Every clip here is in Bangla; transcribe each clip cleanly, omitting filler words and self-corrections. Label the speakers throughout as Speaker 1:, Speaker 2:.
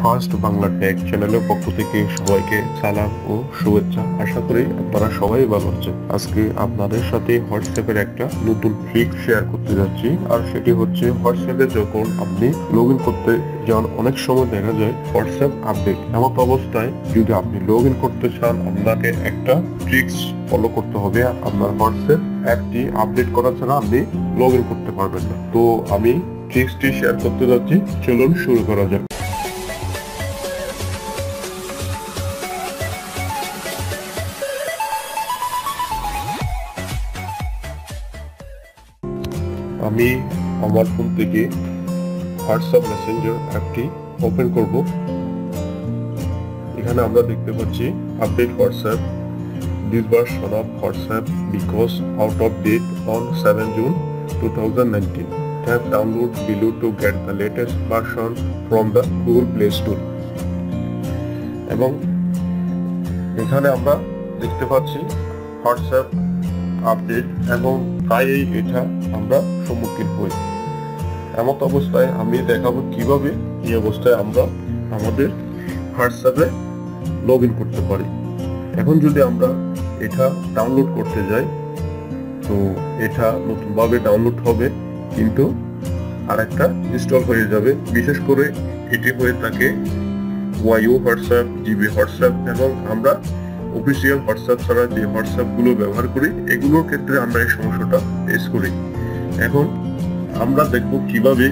Speaker 1: ফার্স্ট বাংলা টেক চ্যানেলের পক্ষ থেকে সবাইকে সালাম ও শুভেচ্ছা। আশা করি আপনারা সবাই ভালো আছেন। আজকে আপনাদের সাথে হোয়াটসঅ্যাপের একটা নতুন ট্রিক শেয়ার করতে যাচ্ছি, আর সেটি হচ্ছে হোয়াটসঅ্যাপে যখন আপনি লগ ইন করতে যান, অনেক সময় দেখা যায় হোয়াটসঅ্যাপ আপডেট। এমন অবস্থায় যদি আপনি লগ ইন করতে চান, আপনাকে একটা ট্রিক্স ফলো করতে হবে। আপনার হোয়াটসঅ্যাপ অ্যাপটি আপডেট করা ছাড়া আপনি লগ ইন করতে পারবেন না। তো আমি ট্রিক্সটি শেয়ার করতে যাচ্ছি, চলুন শুরু করা যাক। আমি আমার ফোন থেকে হোয়াটসঅ্যাপ মেসেঞ্জার অ্যাপটি ওপেন করব। এখানে আমরা দেখতে পাচ্ছি update WhatsApp, this version of WhatsApp because out of date on 7 June 2019. Tap download below to get the latest version from the Google Play Store. এবং এখানে আমরা দেখতে পাচ্ছি হোয়াটসঅ্যাপ আপডেট, এবং প্রায়ই এটা আমরা সম্মুখীন হই। এমন অবস্থায় আমি দেখাবো কিভাবে এই অবস্থায় আমরা আমাদের হোয়াটসঅ্যাপে লগ ইন করতে পারি। এখন যদি আমরা এটা ডাউনলোড করতে যাই, তো এটা নতুনভাবে ডাউনলোড হবে, কিন্তু আরেকটা ইনস্টল হয়ে যাবে। বিশেষ করে এটি হয়ে থাকে ওয়াইও হোয়াটসঅ্যাপ, জিবি হোয়াটসঅ্যাপ, এবং আমরা অফিসিয়াল হোয়াটসঅ্যাপ ছাড়া যে হোয়াটসঅ্যাপ গুলো ব্যবহার করি, এগুলোর ক্ষেত্রে আমরা এই সমস্যাটা ফেস করি। এখন আমরা দেখব কিভাবে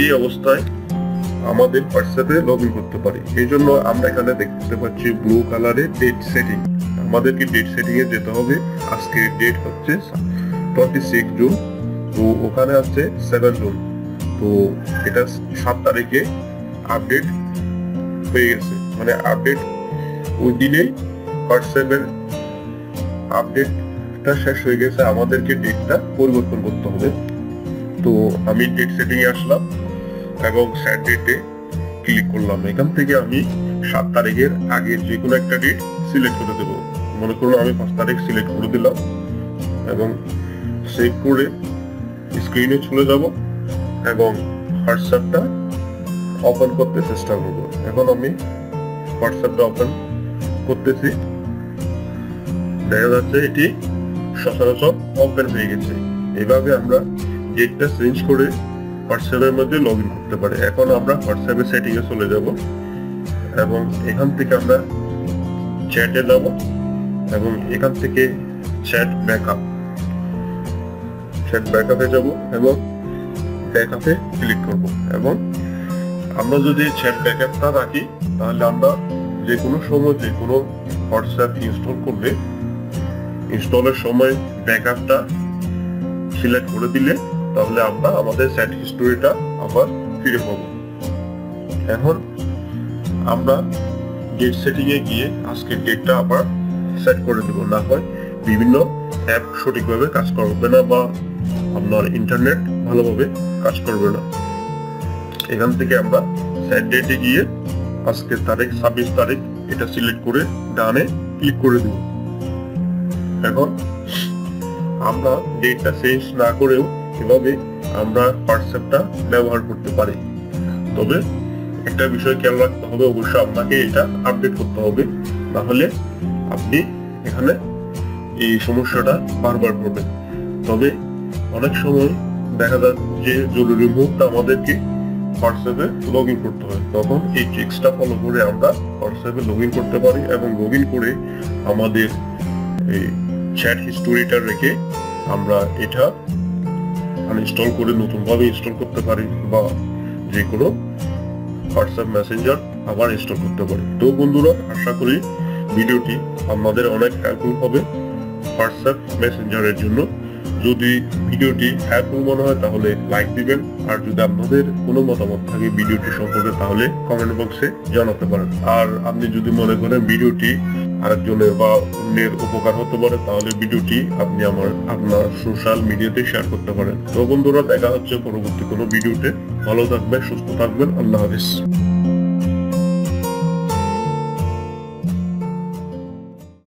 Speaker 1: এই অবস্থায় আমাদের হোয়াটসঅ্যাপে লগ ইন করতে পারি। এই জন্য আমরা এখানে দেখতে পাচ্ছি ব্লু কালারে ডেট সেটিং। আমাদেরকে ডেট সেটিং এ যেতে হবে। আজকে ডেট হচ্ছে 26 জুন, তো ওখানে আছে 7 জুন, তো এটা 7 তারিখে আপডেট হয়ে গেছে। মানে আপডেট ওই দিনেই হোয়াটসঅ্যাপের আপডেটটা শেষ হয়ে গেছে, আমাদেরকে ডেটটা পরিবর্তন করতে হবে। তো আমি ডেট সেটিং এ আসলাম এবং সেট ডেটে ক্লিক করলাম। এখান থেকে আমি 7 তারিখের আগে যে কোনো একটা ডেট সিলেক্ট করে দেবো। মনে করুন আমি 5 তারিখ সিলেক্ট করে দিলাম এবং সেভ করে স্ক্রিনে চলে যাব এবং হোয়াটসঅ্যাপটা ওপেন করতে চেষ্টা করব। এখন আমি হোয়াটসঅ্যাপটা ওপেন করতেছি, দেখা যাচ্ছে এটি সচরাচর ওপেন হয়ে গেছে। এইভাবে আমরা ডেটটা চেঞ্জ করে হোয়াটসঅ্যাপের মধ্যে লগ ইন করতে পারি। এখন আমরা হোয়াটসঅ্যাপের সেটিং এ চলে যাব এবং এখান থেকে আমরা চ্যাটে যাব এবং এখান থেকে চ্যাট ব্যাকআপে যাব এবং ব্যাকআপে ক্লিক করব। এবং আমরা যদি চ্যাট ব্যাকআপটা রাখি, তাহলে আমরা যে কোনো সময় যে কোনো হোয়াটসঅ্যাপ ইনস্টল করলে ইনস্টলের সময় ব্যাকআপটা সিলেক্ট করে দিলে, তাহলে আমরা আমাদের চ্যাট হিস্টোরিটা আবার ফিরে পাবো। এখন আমরা ডেট সেটিং এ গিয়ে আজকের ডেটটা আবার সেট করে দেব, না হয় বিভিন্ন অ্যাপ সঠিকভাবে কাজ করবে না বা আপনার ইন্টারনেট ভালোভাবে কাজ করবে না। এখান থেকে আমরা সেট ডেটে গিয়ে আজকের তারিখ 26 তারিখ এটা সিলেক্ট করে ডানে ক্লিক করে দেব। এখন আমরা ডেটটা চেঞ্জ না করেও এভাবে আমরা হোয়াটসঅ্যাপটা ব্যবহার করতে পারি। তবে একটা বিষয় খেয়াল রাখতে হবে, অবশ্যই আপনাকে এটা আপডেট করতে হবে, না হলে আপনি এখানে এই সমস্যাটা বারবার করবেন। তবে অনেক সময় দেখা যায় যে জরুরি মুহূর্তে আমাদেরকে হোয়াটসঅ্যাপে লগ ইন করতে হয়, তখন এই ট্রিক্সটা ফলো করে আমরা হোয়াটসঅ্যাপে লগ ইন করতে পারি এবং লগ ইন করে আমাদের এই চ্যাট হিস্টোরিটা রেখে আমরা এটা আনইনস্টল করে নতুনভাবে ইনস্টল করতে পারি, বা যে কোনো হোয়াটসঅ্যাপ মেসেঞ্জার আবার ইনস্টল করতে পারি। তো বন্ধুরা, আশা করি ভিডিওটি আপনাদের অনেক হেল্পফুল হবে হোয়াটসঅ্যাপ মেসেঞ্জারের জন্য। যদি ভিডিওটি হেল্পফুল মনে হয় তাহলে লাইক দিবেন, আর যদি আপনাদের কোনো মতামত থাকে ভিডিওটি সম্পর্কে তাহলে কমেন্ট বক্সে জানাতে পারেন। আর আপনি যদি মনে করেন ভিডিওটি আরেকজনের বা অন্যের উপকার হতে পারে, তাহলে ভিডিওটি আপনি আপনার সোশ্যাল মিডিয়াতে শেয়ার করতে পারেন। তো বন্ধুরা, দেখা হচ্ছে পরবর্তী কোনো ভিডিওতে। ভালো থাকবেন, সুস্থ থাকবেন, আল্লাহ হাফেজ।